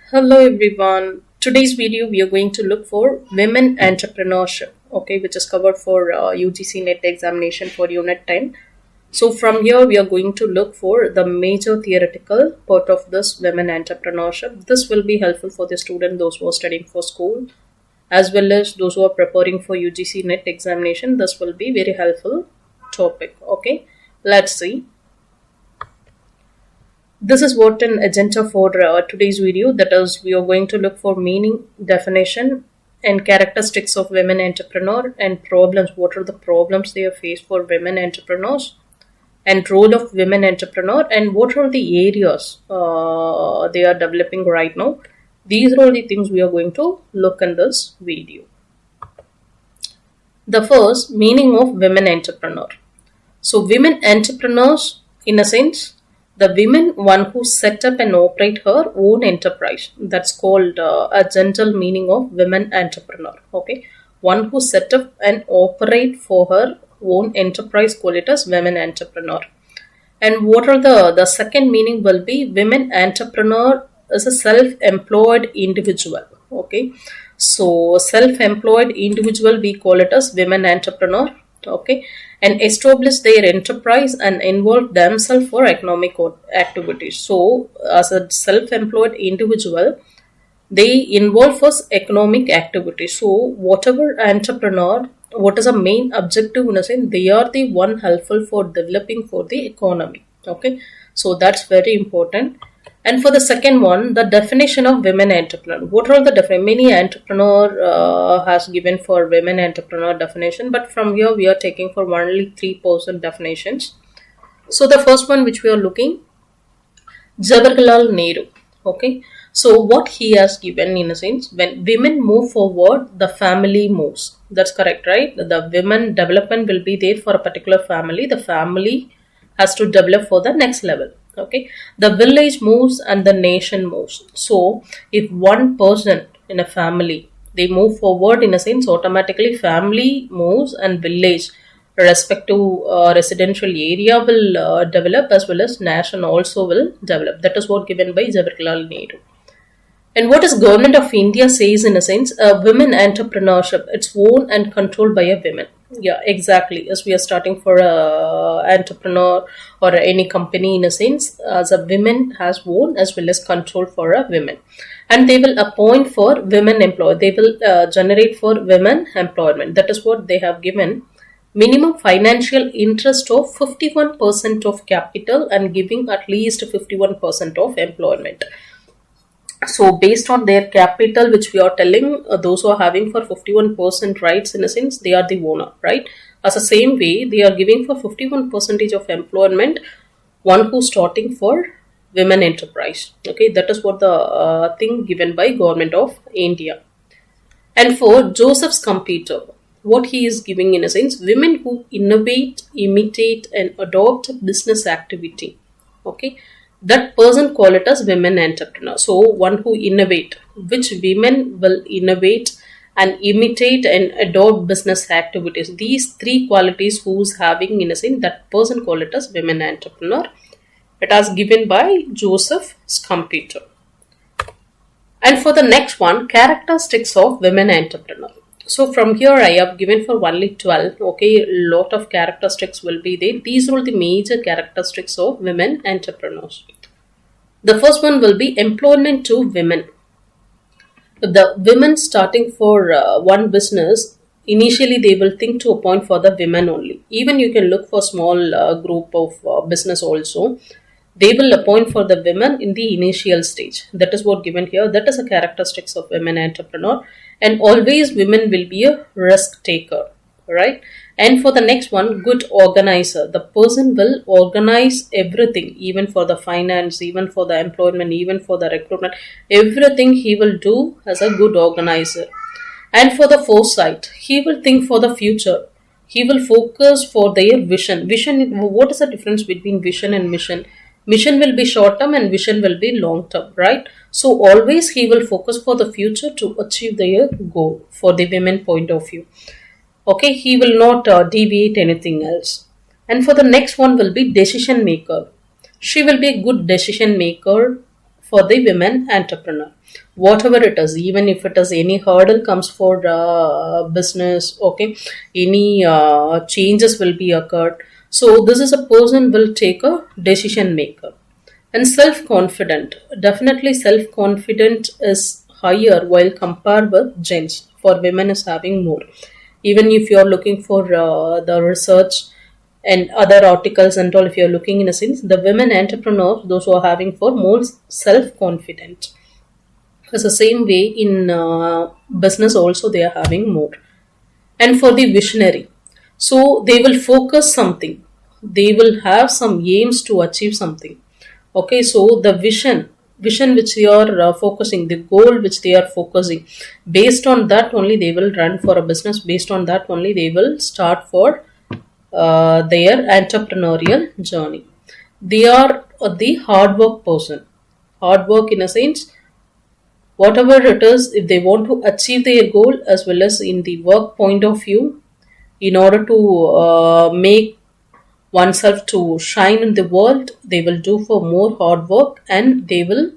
Hello everyone. Today's video we are going to look for women entrepreneurship, okay, which is covered for UGC NET examination for Unit 10. So from here we are going to look for the major theoretical part of this women entrepreneurship. This will be helpful for the student, those who are studying for school, as well as those who are preparing for UGC NET examination. This will be very helpful topic, okay. Let's see. This is what an agenda for today's video, that is we are going to look for meaning, definition and characteristics of women entrepreneur and problems. What are the problems they are faced for women entrepreneurs and role of women entrepreneur, and what are the areas they are developing right now. These are all the things we are going to look in this video. The first, meaning of women entrepreneur. So women entrepreneurs, in a sense, the women one who set up and operate her own enterprise. That's called a general meaning of women entrepreneur. Okay, one who set up and operate for her own enterprise, call it as women entrepreneur. And what are the second meaning will be women entrepreneur is a self-employed individual. Okay, so self-employed individual we call it as women entrepreneur. Okay, and establish their enterprise and involve themselves for economic activities. So as a self-employed individual, they involve us economic activities. So whatever entrepreneur, what is a main objective in a sense, they are the one helpful for developing for the economy. Okay, so that's very important. And for the second one, the definition of women entrepreneur. What are the definition? Many entrepreneur has given for women entrepreneur definition, but from here we are taking for only 3% definitions. So the first one which we are looking, Jawaharlal Nehru. Okay, so what he has given in a sense, when women move forward, the family moves. That's correct, right? The women development will be there for a particular family. The family has to develop for the next level. Okay, the village moves and the nation moves. So if one person in a family, they move forward, in a sense, automatically family moves and village respective residential area will develop, as well as nation also will develop. That is what given by Jawaharlal Nehru. And what is government of India says, in a sense, women entrepreneurship, it's owned and controlled by a women. Yeah, exactly. As we are starting for a entrepreneur or any company, in a sense, as a women has own as well as control for a women. And they will appoint for women employee. They will generate for women employment. That is what they have given. Minimum financial interest of 51% of capital and giving at least 51% of employment. So based on their capital, which we are telling, those who are having for 51% rights, in a sense, they are the owner, right? As the same way, they are giving for 51% of employment, one who's starting for women enterprise. Okay, that is what the thing given by government of India. And for Joseph's computer, what he is giving, in a sense, women who innovate, imitate and adopt business activity. Okay, that person call it as women entrepreneur. So one who innovate, which women will innovate and imitate and adopt business activities. These three qualities who's having, in a sense, that person call it as women entrepreneur. It has given by Joseph Scumpeter. And for the next one, characteristics of women entrepreneur. So from here I have given for only 12. Okay, a lot of characteristics will be there. These are the major characteristics of women entrepreneurs. The first one will be employment to women. The women starting for one business, initially they will think to appoint for the women only. Even you can look for small group of business also. They will appoint for the women in the initial stage. That is what given here. That is a characteristics of women entrepreneur. And always women will be a risk taker, right? And for the next one, good organizer. The person will organize everything, even for the finance, even for the employment, even for the recruitment. Everything he will do as a good organizer. And for the foresight, he will think for the future. He will focus for their vision. Vision, what is the difference between vision and mission? Mission will be short term and vision will be long term, right? So always he will focus for the future to achieve their goal for the women point of view. Okay, he will not deviate anything else. And for the next one will be decision maker. She will be a good decision maker for the women entrepreneur. Whatever it is, even if it is any hurdle comes for business, okay, any changes will be occurred. So this is a person will take a decision maker. And self-confident, definitely self-confident is higher while compared with gents. For women is having more. Even if you are looking for the research and other articles and all, if you are looking in a sense, the women entrepreneurs, those who are having for more self-confident. It's the same way in business also they are having more. And for the visionary, so they will focus something, they will have some aims to achieve something. Okay, so the vision which they are focusing, the goal which they are focusing, based on that only they will run for a business, based on that only they will start for their entrepreneurial journey. They are the hard work person. Hard work in a sense, whatever it is, if they want to achieve their goal as well as in the work point of view, in order to make oneself to shine in the world, they will do for more hard work and they will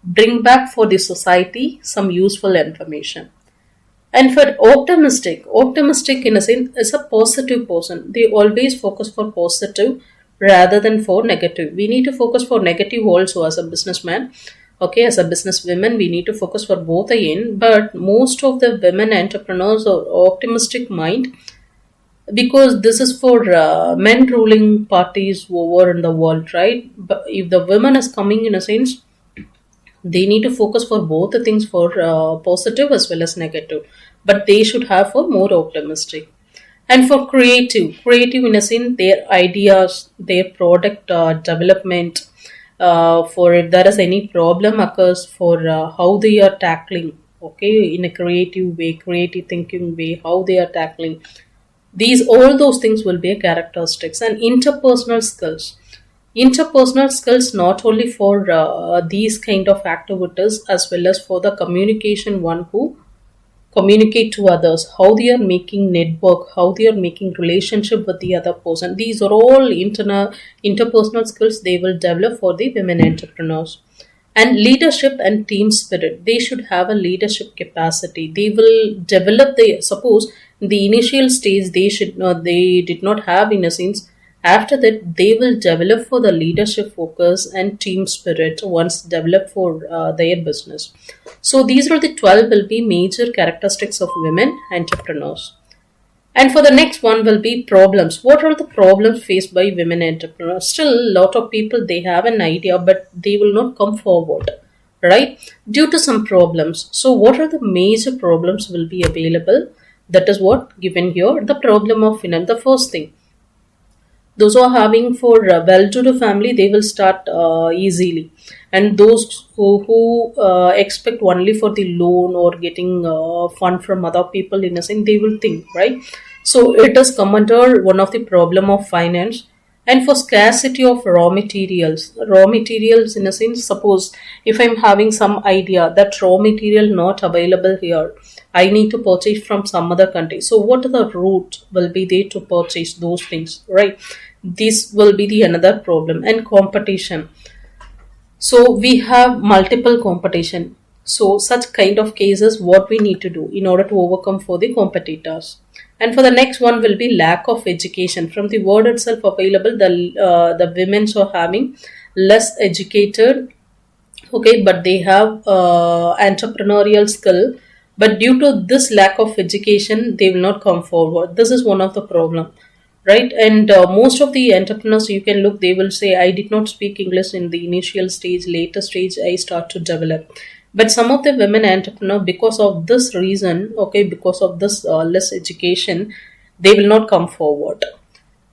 bring back for the society some useful information. And for optimistic in a sense is a positive person. They always focus for positive rather than for negative. We need to focus for negative also as a businessman. Okay, as a businesswoman, we need to focus for both the end. But most of the women entrepreneurs are optimistic mind, because this is for men ruling parties over in the world, right? But if the women is coming in a sense, they need to focus for both the things, for positive as well as negative, but they should have for more optimistic. And for creative in a sense, their ideas, their product development, for if there is any problem occurs, for how they are tackling, okay, in a creative way, creative thinking way, how they are tackling these, all those things will be a characteristics. And interpersonal skills not only for these kind of activities as well as for the communication, one who communicate to others, how they are making network, how they are making relationship with the other person. These are all interpersonal skills they will develop for the women entrepreneurs. And leadership and team spirit, they should have a leadership capacity. They will develop the, suppose in the initial stage they did not have in a sense, after that they will develop for the leadership focus and team spirit once developed for their business. So these are the 12 will be major characteristics of women entrepreneurs. And for the next one will be problems. What are the problems faced by women entrepreneurs? Still, a lot of people, they have an idea, but they will not come forward, right? Due to some problems. So what are the major problems will be available? That is what given here. The problem of finance. The first thing, those who are having for well-to-do family, they will start easily. And those who expect only for the loan or getting fund from other people, in a sense, they will think, right? So it has come under one of the problem of finance. And for scarcity of raw materials in a sense, suppose if I'm having some idea that raw material not available here, I need to purchase from some other country. So what are the route will be there to purchase those things, right? This will be the another problem. And competition. So we have multiple competition. So such kind of cases, what we need to do in order to overcome for the competitors. And for the next one will be lack of education. From the word itself available, the women are having less educated, okay, but they have entrepreneurial skill. But due to this lack of education, they will not come forward. This is one of the problem, right? And most of the entrepreneurs, you can look, they will say, I did not speak English in the initial stage, later stage, I start to develop. But some of the women entrepreneurs, because of this reason, okay, because of this less education, they will not come forward.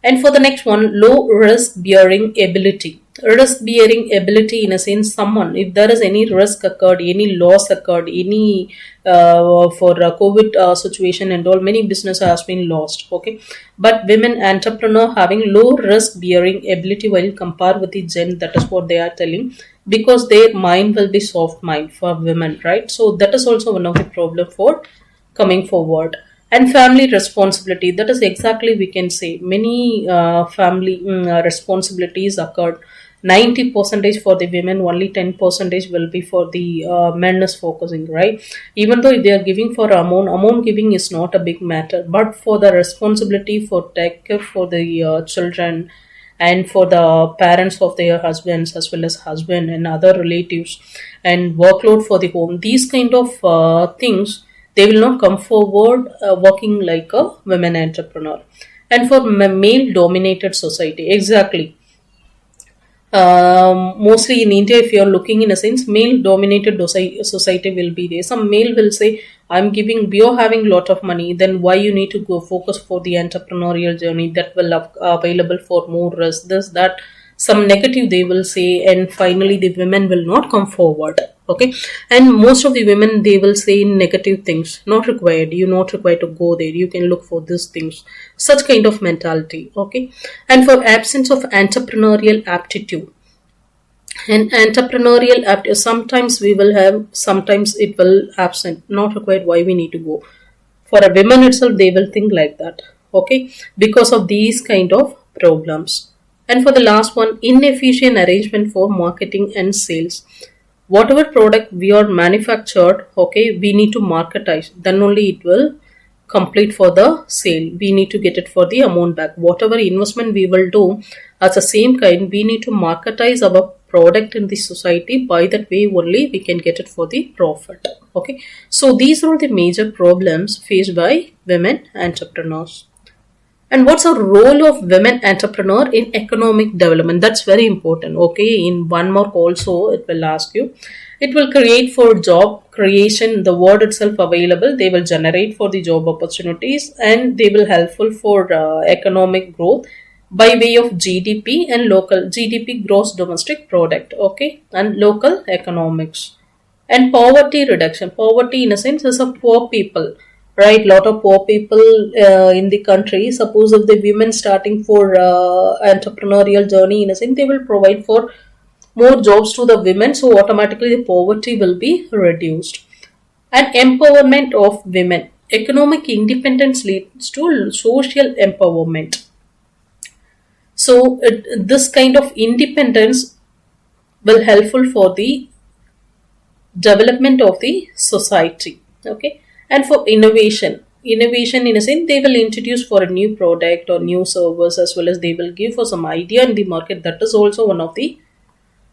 And for the next one, low risk bearing ability. Risk bearing ability in a sense, someone, if there is any risk occurred, any loss occurred, any for COVID situation and all, many business has been lost, okay. But women entrepreneur having low risk bearing ability while compared with the gen, that is what they are telling, because their mind will be soft mind for women, right? So that is also one of the problem for coming forward. And family responsibility, that is exactly we can say many family responsibilities occurred. 90 percentage for the women, only 10 percentage will be for the men is focusing, right? Even though they are giving for amount giving is not a big matter, but for the responsibility for take care for the children and for the parents of their husbands as well as husband and other relatives and workload for the home, these kind of things, they will not come forward working like a women entrepreneur. And for male dominated society, exactly, mostly in India, if you are looking in a sense, male dominated society will be there. Some male will say, I'm giving, you're having lot of money, then why you need to go focus for the entrepreneurial journey that will available for more risk, this, that, some negative they will say, and finally the women will not come forward. Okay, and most of the women, they will say negative things, not required, you're not required to go there, you can look for these things, such kind of mentality. Okay, and for absence of entrepreneurial aptitude, and entrepreneurial aptitude, sometimes we will have, sometimes it will absent, not required, why we need to go. For a woman itself, they will think like that. Okay, because of these kind of problems. And for the last one, inefficient arrangement for marketing and sales. Whatever product we are manufactured, okay, we need to marketize, then only it will complete for the sale. We need to get it for the amount back. Whatever investment we will do, as the same kind, we need to marketize our product in the society. By that way only we can get it for the profit. Okay, so these are the major problems faced by women entrepreneurs. And what's the role of women entrepreneur in economic development? That's very important. Okay, in one mark also it will ask you. It will create for job creation, the word itself available. They will generate for the job opportunities, and they will helpful for economic growth by way of GDP and local GDP, gross domestic product. Okay, and local economics. And poverty reduction. Poverty in a sense is a poor people, right? Lot of poor people in the country. Suppose if the women starting for entrepreneurial journey, in a sense, they will provide for more jobs to the women, so automatically the poverty will be reduced. And empowerment of women. Economic independence leads to social empowerment. So this kind of independence will helpful for the development of the society. Okay, and for innovation in a sense, they will introduce for a new product or new service, as well as they will give for some idea in the market. That is also one of the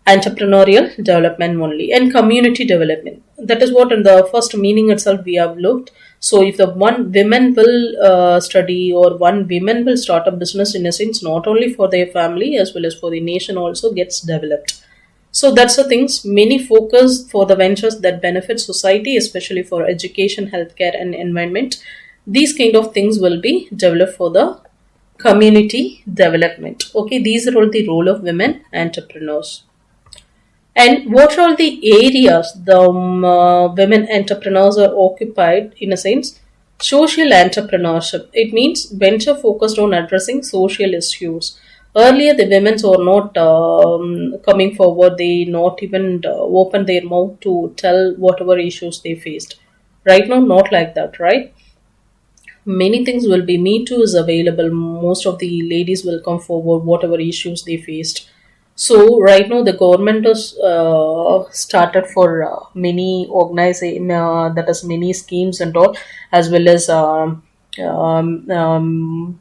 entrepreneurial development only. And community development, that is what in the first meaning itself we have looked. So if the one women will study, or one women will start a business, in a sense, not only for their family as well as for the nation also gets developed. So that's the things, many focus for the ventures that benefit society, especially for education, healthcare and environment. These kind of things will be developed for the community development. Okay, these are all the role of women entrepreneurs. And what are the areas the women entrepreneurs are occupied, in a sense? Social entrepreneurship. It means venture focused on addressing social issues. Earlier, the women were not coming forward. They not even opened their mouth to tell whatever issues they faced. Right now, not like that, right? Many things will be, Me Too is available. Most of the ladies will come forward, whatever issues they faced. So right now the government has started for many organization, that is many schemes and all, as well as um, um,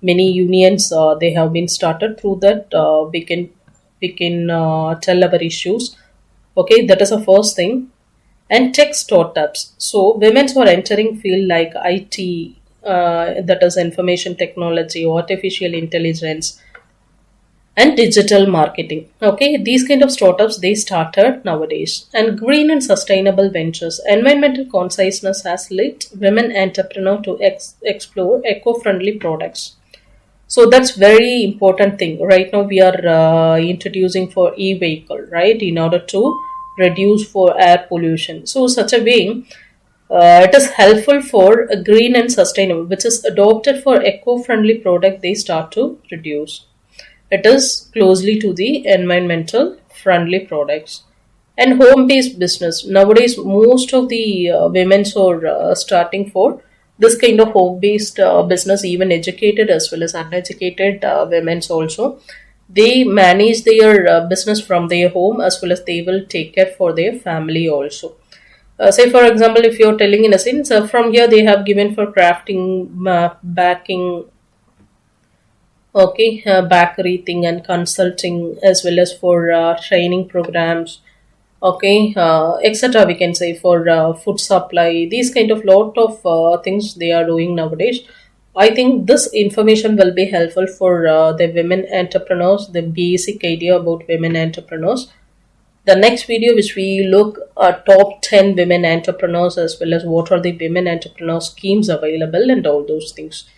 many unions. They have been started. Through that we can tell our issues. Okay, that is the first thing. And tech startups. So women who are entering field like IT, that is information technology, artificial intelligence, and digital marketing. Okay, these kind of startups they started nowadays. And green and sustainable ventures. Environmental consciousness has led women entrepreneurs to explore eco-friendly products. So that's very important thing. Right now we are introducing for e-vehicle, right, in order to reduce for air pollution. So such a way, it is helpful for a green and sustainable, which is adopted for eco-friendly product. They start to reduce. It is closely to the environmental friendly products. And home-based business. Nowadays, most of the women are starting for this kind of home-based business, even educated as well as uneducated women also. they manage their business from their home, as well as they will take care for their family also. Say for example, if you're telling in a sense, from here they have given for crafting, backing, okay, bakery thing and consulting, as well as for training programs, okay, etc. We can say for food supply, these kind of lot of things they are doing nowadays. I think this information will be helpful for the women entrepreneurs, the basic idea about women entrepreneurs. The next video, which we look at top 10 women entrepreneurs, as well as what are the women entrepreneur schemes available and all those things.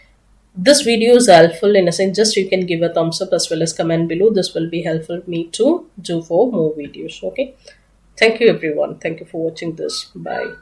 This video is helpful in a sense, just you can give a thumbs up as well as comment below. This will be helpful me to do for more videos. Okay. Thank you everyone. Thank you for watching this. Bye.